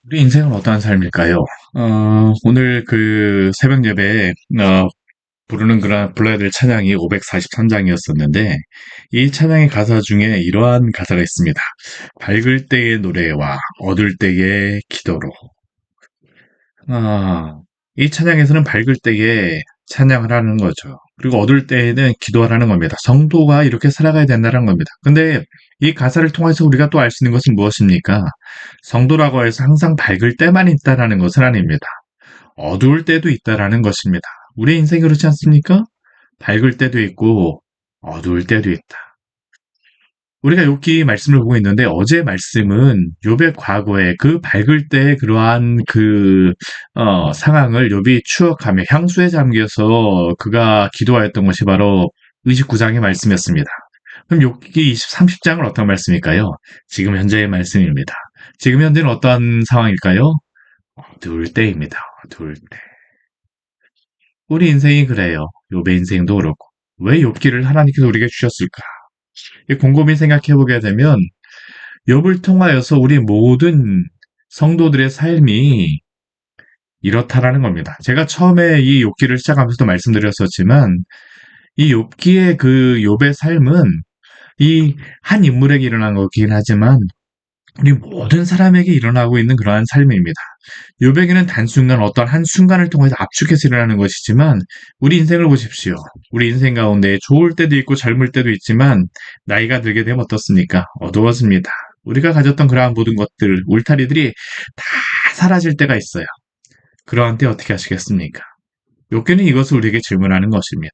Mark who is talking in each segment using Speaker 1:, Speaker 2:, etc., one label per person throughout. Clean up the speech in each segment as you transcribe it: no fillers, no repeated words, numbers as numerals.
Speaker 1: 우리 인생은 어떠한 삶일까요? 오늘 그 새벽 예배에 부르는 불러야 될 찬양이 543장이었었는데 이 찬양의 가사 중에 이러한 가사가 있습니다. 밝을 때의 노래와 어두울 때의 기도로. 아, 이 찬양에서는 밝을 때에 찬양을 하는 거죠. 그리고 어두울 때에는 기도하라는 겁니다. 성도가 이렇게 살아가야 된다는 겁니다. 근데 이 가사를 통해서 우리가 또 알 수 있는 것은 무엇입니까? 성도라고 해서 항상 밝을 때만 있다라는 것은 아닙니다. 어두울 때도 있다라는 것입니다. 우리 인생이 그렇지 않습니까? 밝을 때도 있고 어두울 때도 있다. 우리가 욥기 말씀을 보고 있는데 어제 말씀은 욥의 과거에 그 밝을 때의 그러한 상황을 욥이 추억하며 향수에 잠겨서 그가 기도하였던 것이 바로 29장의 말씀이었습니다. 그럼 욥기 30장은 어떤 말씀일까요? 지금 현재의 말씀입니다. 지금 현재는 어떠한 상황일까요? 어두울 때입니다. 어두울 때. 우리 인생이 그래요. 욥의 인생도 그렇고. 왜 욥기를 하나님께서 우리에게 주셨을까? 곰곰이 생각해 보게 되면 욥을 통하여서 우리 모든 성도들의 삶이 이렇다라는 겁니다. 제가 처음에 이 욥기를 시작하면서도 말씀드렸었지만 이 욥기의 그 욥의 삶은 이 한 인물에게 일어난 거긴 하지만 우리 모든 사람에게 일어나고 있는 그러한 삶입니다. 욥에게는 단순간 어떤 한 순간을 통해서 압축해서 일어나는 것이지만 우리 인생을 보십시오. 우리 인생 가운데 좋을 때도 있고 젊을 때도 있지만 나이가 들게 되면 어떻습니까? 어두워집니다. 우리가 가졌던 그러한 모든 것들, 울타리들이 다 사라질 때가 있어요. 그러한 때 어떻게 하시겠습니까? 욥기는 이것을 우리에게 질문하는 것입니다.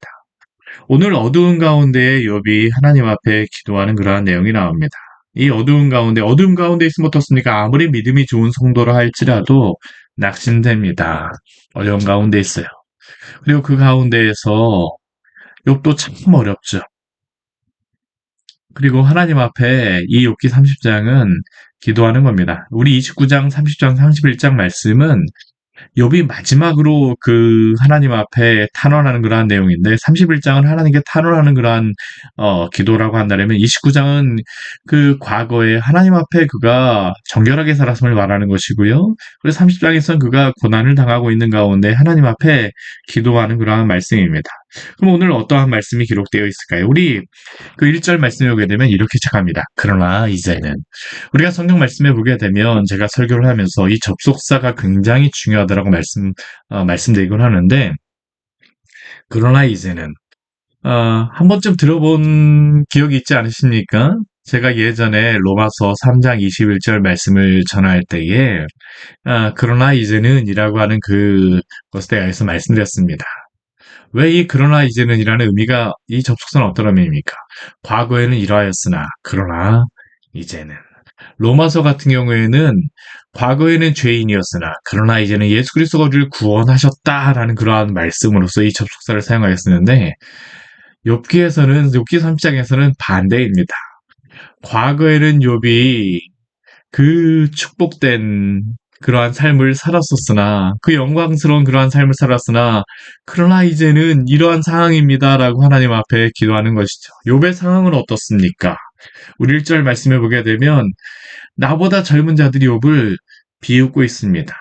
Speaker 1: 오늘 어두운 가운데 욥이 하나님 앞에 기도하는 그러한 내용이 나옵니다. 이 어두운 가운데 있으면 어떻습니까? 아무리 믿음이 좋은 성도라 할지라도 낙심됩니다. 어려운 가운데 있어요. 그리고 그 가운데에서 욥도 참 어렵죠. 그리고 하나님 앞에 이 욥기 30장은 기도하는 겁니다. 우리 29장, 30장, 31장 말씀은 욥이 마지막으로 그 하나님 앞에 탄원하는 그러한 내용인데 31장은 하나님께 탄원하는 그러한 기도라고 한다면 29장은 그 과거에 하나님 앞에 그가 정결하게 살았음을 말하는 것이고요. 그리고 30장에서는 그가 고난을 당하고 있는 가운데 하나님 앞에 기도하는 그러한 말씀입니다. 그럼 오늘 어떠한 말씀이 기록되어 있을까요? 우리 그 1절 말씀에 오게 되면 이렇게 시작합니다. 그러나 이제는 우리가 성경 말씀에 보게 되면 제가 설교를 하면서 이 접속사가 굉장히 중요하다라고 말씀드리곤 하는데, 그러나 이제는, 한 번쯤 들어본 기억이 있지 않으십니까? 제가 예전에 로마서 3장 21절 말씀을 전할 때에, 그러나 이제는 이라고 하는 그것에 대해서 말씀드렸습니다. 왜 이 그러나 이제는 이라는 의미가, 이 접속사는 어떤 의미입니까? 과거에는 이러하였으나, 그러나 이제는. 로마서 같은 경우에는 과거에는 죄인이었으나 그러나 이제는 예수 그리스도가 우리를 구원하셨다라는 그러한 말씀으로서 이 접속사를 사용하였었는데 욥기 3장에서는 반대입니다. 과거에는 욥이 그 축복된 그러한 삶을 살았었으나 그 영광스러운 그러한 삶을 살았으나 그러나 이제는 이러한 상황입니다라고 하나님 앞에 기도하는 것이죠. 욥의 상황은 어떻습니까? 우리 1절 말씀해 보게 되면 나보다 젊은 자들이 욥을 비웃고 있습니다.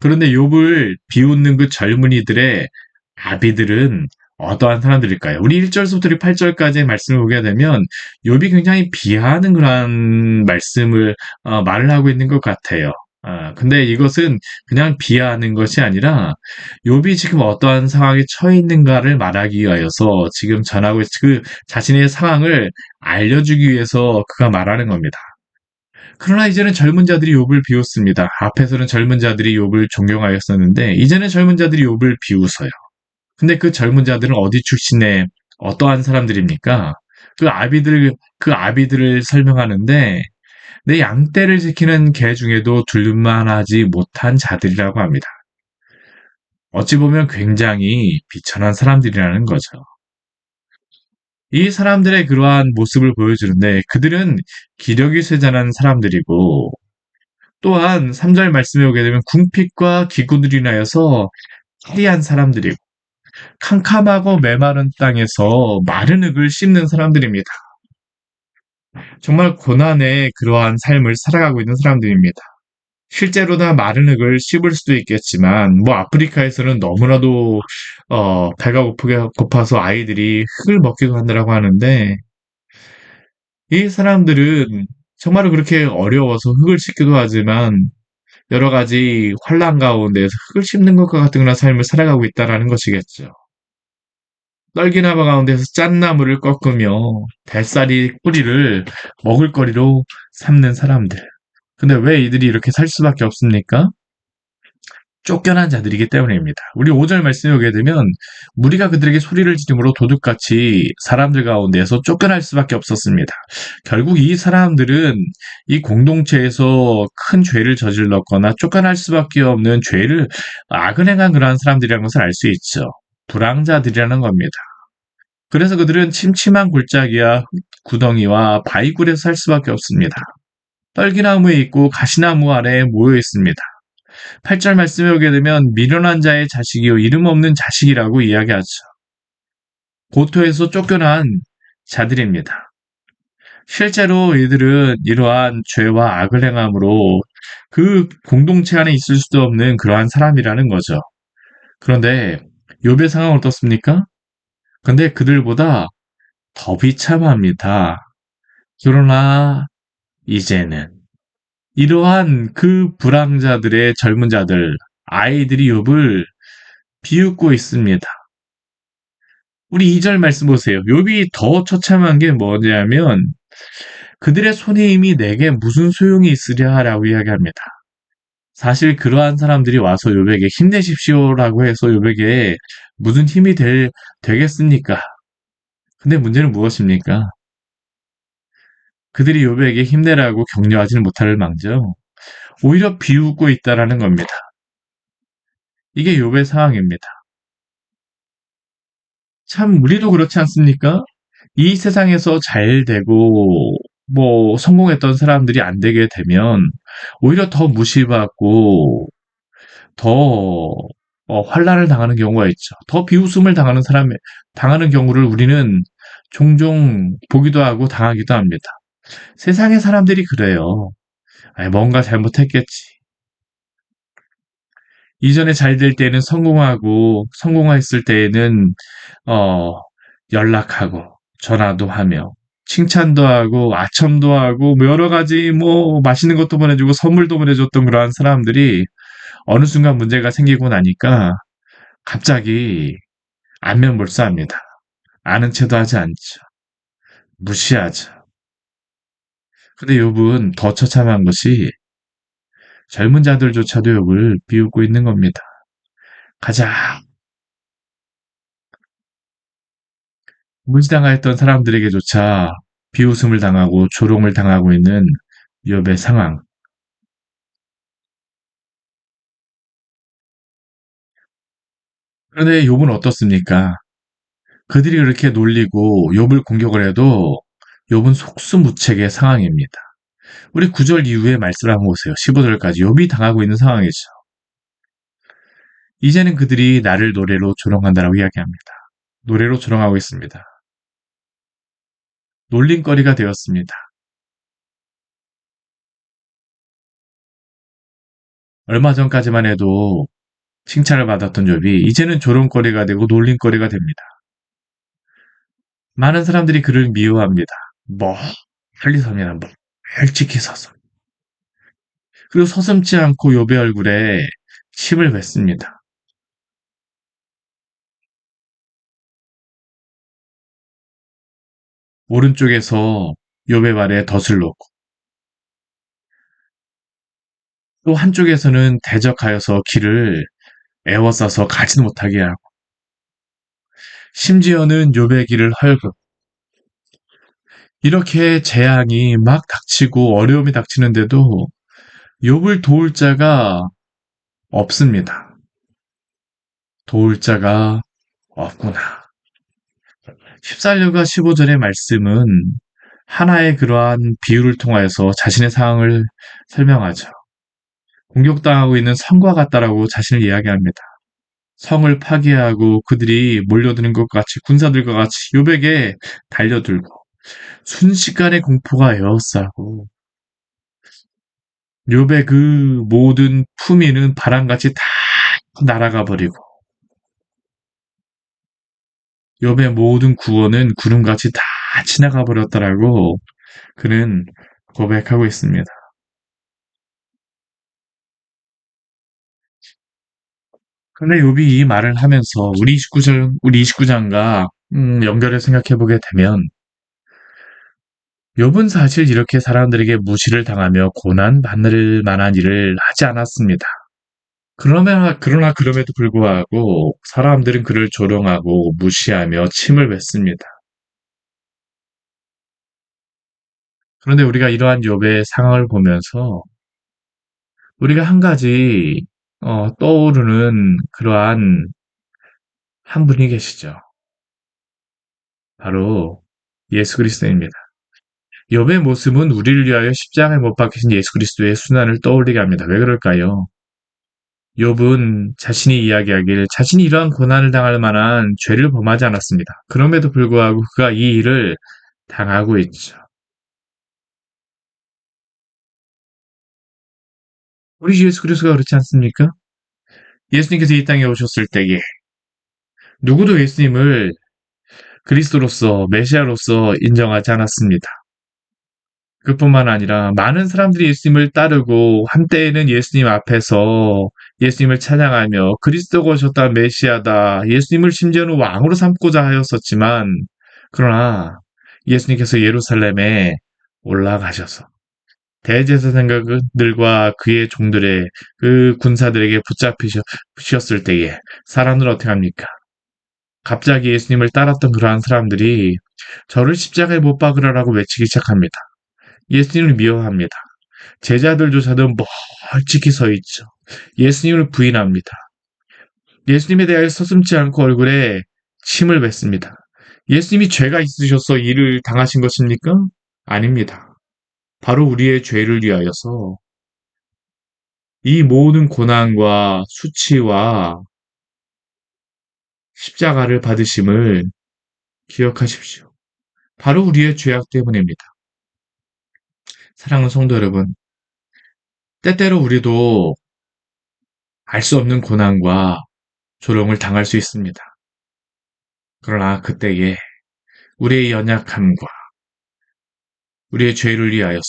Speaker 1: 그런데 욥을 비웃는 그 젊은이들의 아비들은 어떠한 사람들일까요? 우리 1절부터 8절까지의 말씀을 보게 되면 욥이 굉장히 비하하는 그런 말씀을 말을 하고 있는 것 같아요. 근데 이것은 그냥 비하하는 것이 아니라 욥이 지금 어떠한 상황에 처해 있는가를 말하기 위하여서 지금 전하고 그 자신의 상황을 알려주기 위해서 그가 말하는 겁니다. 그러나 이제는 젊은 자들이 욥을 비웃습니다. 앞에서는 젊은 자들이 욥을 존경하였었는데 이제는 젊은 자들이 욥을 비웃어요. 근데 그 젊은 자들은 어디 출신의 어떠한 사람들입니까? 그 아비들을 설명하는데 내 양떼를 지키는 개 중에도 둘만하지 못한 자들이라고 합니다. 어찌 보면 굉장히 비천한 사람들이라는 거죠. 이 사람들의 그러한 모습을 보여주는데 그들은 기력이 쇠잔한 사람들이고 또한 3절 말씀에 오게 되면 궁핍과 기구들이 인하여서 해리한 사람들이고 캄캄하고 메마른 땅에서 마른 흙을 씹는 사람들입니다. 정말 고난의 그러한 삶을 살아가고 있는 사람들입니다. 실제로나 마른 흙을 씹을 수도 있겠지만, 뭐 아프리카에서는 너무나도 배가 고파서 아이들이 흙을 먹기도 한다라고 하는데, 이 사람들은 정말로 그렇게 어려워서 흙을 씹기도 하지만 여러 가지 환란 가운데서 흙을 씹는 것과 같은 그런 삶을 살아가고 있다라는 것이겠죠. 떨기나무 가운데서 짠나무를 꺾으며 뱃살이 뿌리를 먹을거리로 삼는 사람들. 근데 왜 이들이 이렇게 살 수밖에 없습니까? 쫓겨난 자들이기 때문입니다. 우리 5절 말씀에 오게 되면 무리가 그들에게 소리를 지르므로 도둑같이 사람들 가운데서 쫓겨날 수밖에 없었습니다. 결국 이 사람들은 이 공동체에서 큰 죄를 저질렀거나 쫓겨날 수밖에 없는 죄를 악을 행한 그러한 사람들이라는 것을 알 수 있죠. 불황자들이라는 겁니다. 그래서 그들은 침침한 골짜기와 구덩이와 바위굴에서 살 수밖에 없습니다. 떨기나무에 있고 가시나무 아래에 모여 있습니다. 8절 말씀에 오게 되면 미련한 자의 자식이요 이름 없는 자식이라고 이야기하죠. 고토에서 쫓겨난 자들입니다. 실제로 이들은 이러한 죄와 악을 행함으로 그 공동체 안에 있을 수도 없는 그러한 사람이라는 거죠. 그런데 욥의 상황은 어떻습니까? 근데 그들보다 더 비참합니다. 그러나 이제는 이러한 그 불황자들의 젊은 자들, 아이들이 욥을 비웃고 있습니다. 우리 2절 말씀 보세요. 욥이 더 처참한 게 뭐냐면 그들의 손의 힘이 내게 무슨 소용이 있으랴라고 이야기합니다. 사실 그러한 사람들이 와서 욥에게 힘내십시오라고 해서 욥에게 무슨 힘이 되겠습니까? 근데 문제는 무엇입니까? 그들이 욥에게 힘내라고 격려하지는 못할 망정 오히려 비웃고 있다라는 겁니다. 이게 욥의 상황입니다. 참 우리도 그렇지 않습니까? 이 세상에서 잘 되고 뭐 성공했던 사람들이 안 되게 되면 오히려 더 무시받고 더 환란을 당하는 경우가 있죠. 더 비웃음을 당하는 경우를 우리는 종종 보기도 하고 당하기도 합니다. 세상의 사람들이 그래요. 뭔가 잘못했겠지. 이전에 잘 될 때는 성공하고 성공했을 때에는 어, 연락하고 전화도 하며 칭찬도 하고 아첨도 하고 뭐 여러 가지 뭐 맛있는 것도 보내주고 선물도 보내줬던 그러한 사람들이 어느 순간 문제가 생기고 나니까 갑자기 안면몰사합니다. 아는 체도 하지 않죠. 무시하죠. 근데 욥은 더 처참한 것이 젊은 자들조차도 욥을 비웃고 있는 겁니다. 가장 무지당하였던 사람들에게조차 비웃음을 당하고 조롱을 당하고 있는 욥의 상황. 그런데 욥은 어떻습니까? 그들이 그렇게 놀리고 욥을 공격을 해도 욥은 속수무책의 상황입니다. 우리 9절 이후에 말씀을 한번 보세요. 15절까지 욥이 당하고 있는 상황이죠. 이제는 그들이 나를 노래로 조롱한다라고 이야기합니다. 노래로 조롱하고 있습니다. 놀림거리가 되었습니다. 얼마 전까지만 해도 칭찬을 받았던 욥이 이제는 조롱거리가 되고 놀림거리가 됩니다. 많은 사람들이 그를 미워합니다. 뭐 멀리 서면 뭐 일찍히 서서 그리고 서슴지 않고 욥의 얼굴에 침을 뱉습니다. 오른쪽에서 욥의 발에 덫을 놓고 또 한쪽에서는 대적하여서 길을 에워싸서 가지 못하게 하고 심지어는 욥의 길을 헐고 이렇게 재앙이 막 닥치고 어려움이 닥치는데도 욥을 도울 자가 없습니다. 도울 자가 없구나. 14절과 15절의 말씀은 하나의 그러한 비유를 통하여서 자신의 상황을 설명하죠. 공격당하고 있는 성과 같다라고 자신을 이야기합니다. 성을 파괴하고 그들이 몰려드는 것 같이 군사들과 같이 욥에게 달려들고 순식간에 공포가 에워싸고 욥의 그 모든 품위는 바람같이 다 날아가 버리고 욥의 모든 구원은 구름같이 다 지나가 버렸다라고 그는 고백하고 있습니다. 근데 욥이 이 말을 하면서 우리 29장과 연결해 생각해 보게 되면 욥은 사실 이렇게 사람들에게 무시를 당하며 고난 받을 만한 일을 하지 않았습니다. 그러나 그럼에도 불구하고 사람들은 그를 조롱하고 무시하며 침을 뱉습니다. 그런데 우리가 이러한 욥의 상황을 보면서 우리가 한 가지 떠오르는 그러한 한 분이 계시죠. 바로 예수 그리스도입니다. 욥의 모습은 우리를 위하여 십자가에 못 박히신 예수 그리스도의 순환을 떠올리게 합니다. 왜 그럴까요? 욥은 자신이 이야기하길 자신이 이러한 고난을 당할 만한 죄를 범하지 않았습니다. 그럼에도 불구하고 그가 이 일을 당하고 있죠. 우리 예수 그리스도가 그렇지 않습니까? 예수님께서 이 땅에 오셨을 때에 누구도 예수님을 그리스도로서 메시아로서 인정하지 않았습니다. 그뿐만 아니라 많은 사람들이 예수님을 따르고 한때에는 예수님 앞에서 예수님을 찬양하며 그리스도가 오셨다 메시아다 예수님을 심지어는 왕으로 삼고자 하였었지만 그러나 예수님께서 예루살렘에 올라가셔서 대제사장들과 그의 종들의 그 군사들에게 붙잡히셨을 때에 사람들은 어떻게 합니까? 갑자기 예수님을 따랐던 그러한 사람들이 저를 십자가에 못 박으라고 외치기 시작합니다. 예수님을 미워합니다. 제자들조차도 멀찍이 서 있죠. 예수님을 부인합니다. 예수님에 대하여 서슴지 않고 얼굴에 침을 뱉습니다. 예수님이 죄가 있으셔서 이를 당하신 것입니까? 아닙니다. 바로 우리의 죄를 위하여서 이 모든 고난과 수치와 십자가를 받으심을 기억하십시오. 바로 우리의 죄악 때문입니다. 사랑하는 성도 여러분, 때때로 우리도 알 수 없는 고난과 조롱을 당할 수 있습니다. 그러나 그때에 우리의 연약함과 우리의 죄를 위하여서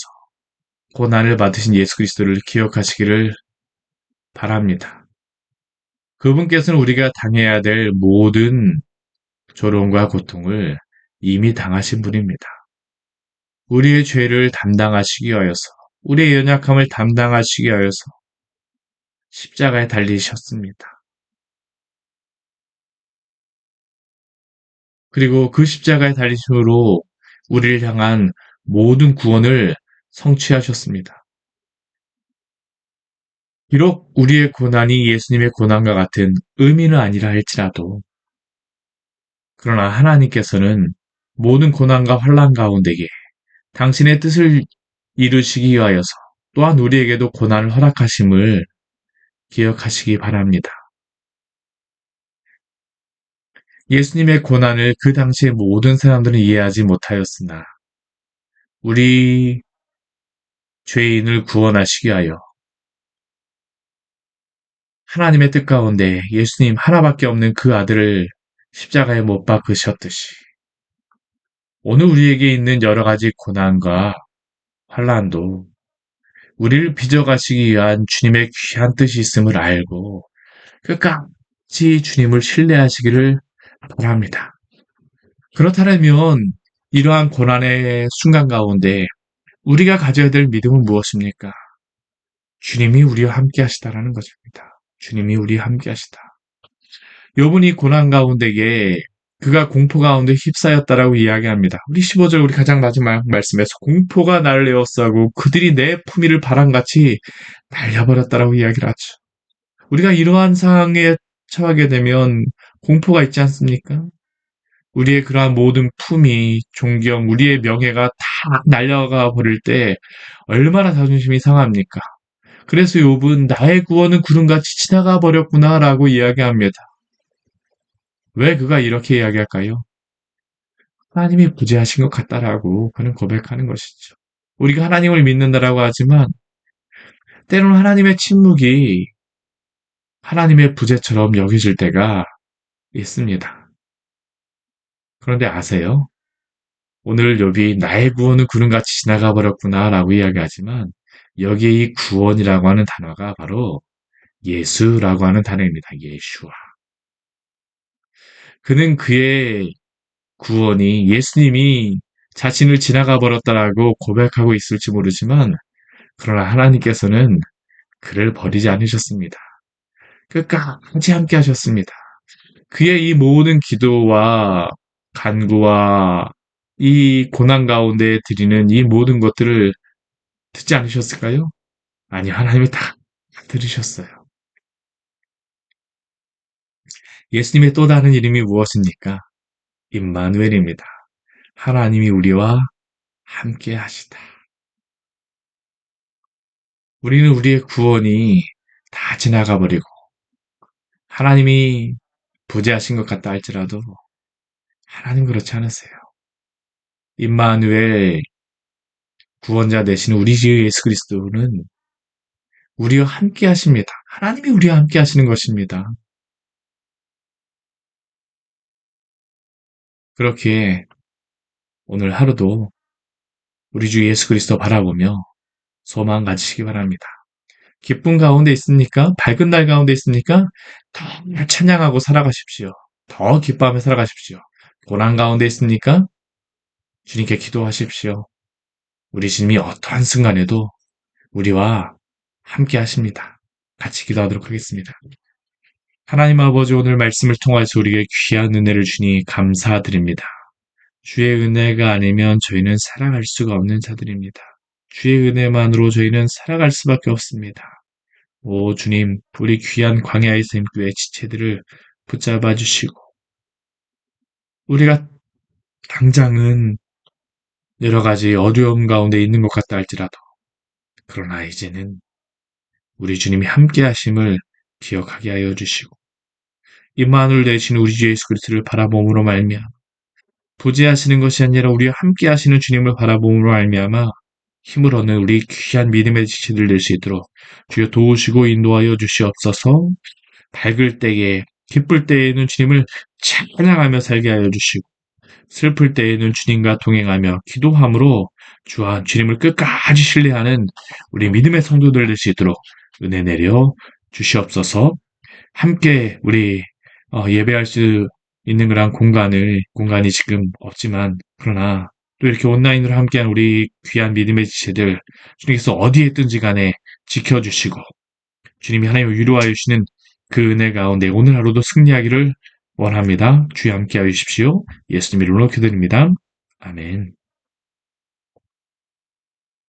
Speaker 1: 고난을 받으신 예수 그리스도를 기억하시기를 바랍니다. 그분께서는 우리가 당해야 될 모든 조롱과 고통을 이미 당하신 분입니다. 우리의 죄를 담당하시기 위하여서, 우리의 연약함을 담당하시기 위하여서 십자가에 달리셨습니다. 그리고 그 십자가에 달리심으로 우리를 향한 모든 구원을 성취하셨습니다. 비록 우리의 고난이 예수님의 고난과 같은 의미는 아니라 할지라도, 그러나 하나님께서는 모든 고난과 환난 가운데에 당신의 뜻을 이루시기 위하여서 또한 우리에게도 고난을 허락하심을 기억하시기 바랍니다. 예수님의 고난을 그 당시의 모든 사람들은 이해하지 못하였으나 우리 죄인을 구원하시기 위하여 하나님의 뜻 가운데 예수님 하나밖에 없는 그 아들을 십자가에 못 박으셨듯이 오늘 우리에게 있는 여러 가지 고난과 환란도 우리를 빚어가시기 위한 주님의 귀한 뜻이 있음을 알고 끝까지 주님을 신뢰하시기를 바랍니다. 그렇다면 이러한 고난의 순간 가운데 우리가 가져야 될 믿음은 무엇입니까? 주님이 우리와 함께 하시다라는 것입니다. 주님이 우리와 함께 하시다. 욥은 이 고난 가운데에 그가 공포 가운데 휩싸였다라고 이야기합니다. 우리 15절 우리 가장 마지막 말씀에서 공포가 나를 에워싸고 그들이 내 품위를 바람같이 날려버렸다라고 이야기를 하죠. 우리가 이러한 상황에 처하게 되면 공포가 있지 않습니까? 우리의 그러한 모든 품위, 존경, 우리의 명예가 다 날려가 버릴 때 얼마나 자존심이 상합니까? 그래서 욥은 나의 구원은 구름같이 지나가 버렸구나라고 이야기합니다. 왜 그가 이렇게 이야기할까요? 하나님이 부재하신 것 같다라고 그는 고백하는 것이죠. 우리가 하나님을 믿는다라고 하지만 때로는 하나님의 침묵이 하나님의 부재처럼 여겨질 때가 있습니다. 그런데 아세요? 오늘 욥이 나의 구원은 구름같이 지나가 버렸구나라고 이야기하지만 여기에 이 구원이라고 하는 단어가 바로 예수라고 하는 단어입니다. 예슈아. 그는 그의 구원이 예수님이 자신을 지나가 버렸다라고 고백하고 있을지 모르지만 그러나 하나님께서는 그를 버리지 않으셨습니다. 끝까지 함께 하셨습니다. 그의 이 모든 기도와 간구와 이 고난 가운데 드리는 이 모든 것들을 듣지 않으셨을까요? 아니, 하나님이 다 들으셨어요. 예수님의 또 다른 이름이 무엇입니까? 임마누엘입니다. 하나님이 우리와 함께 하시다. 우리는 우리의 구원이 다 지나가 버리고 하나님이 부재하신 것 같다 할지라도 하나님 그렇지 않으세요. 임마누엘 구원자 되시는 우리 주 예수 그리스도는 우리와 함께 하십니다. 하나님이 우리와 함께 하시는 것입니다. 그렇기에 오늘 하루도 우리 주 예수 그리스도 바라보며 소망 가지시기 바랍니다. 기쁨 가운데 있습니까? 밝은 날 가운데 있습니까? 더 찬양하고 살아가십시오. 더 기뻐하며 살아가십시오. 고난 가운데 있습니까? 주님께 기도하십시오. 우리 주님이 어떠한 순간에도 우리와 함께 하십니다. 같이 기도하도록 하겠습니다. 하나님 아버지 오늘 말씀을 통해서 우리에게 귀한 은혜를 주니 감사드립니다. 주의 은혜가 아니면 저희는 살아갈 수가 없는 자들입니다. 주의 은혜만으로 저희는 살아갈 수밖에 없습니다. 오 주님, 우리 귀한 광야의 샘교회 지체들을 붙잡아 주시고 우리가 당장은 여러 가지 어려움 가운데 있는 것 같다 할지라도 그러나 이제는 우리 주님이 함께 하심을 기억하게 하여 주시고 임마누엘 되신 우리 주 예수 그리스도를 바라봄으로 말미암아 부재하시는 것이 아니라 우리와 함께 하시는 주님을 바라봄으로 말미암아 힘을 얻는 우리 귀한 믿음의 지체들 될 수 있도록 주여 도우시고 인도하여 주시옵소서. 밝을 때에 기쁠 때에는 주님을 찬양하며 살게 하여 주시고 슬플 때에는 주님과 동행하며 기도함으로 주님을 끝까지 신뢰하는 우리 믿음의 성도들 될 수 있도록 은혜 내려 주시옵소서. 함께 우리 예배할 수 있는 그런 공간이 지금 없지만 그러나 또 이렇게 온라인으로 함께한 우리 귀한 믿음의 지체들 주님께서 어디에 있든지 간에 지켜주시고 주님이 하나님을 위로하여 주시는 그 은혜 가운데 오늘 하루도 승리하기를 원합니다. 주여 함께하여 주십시오. 예수님 이름으로 기도드립니다. 아멘.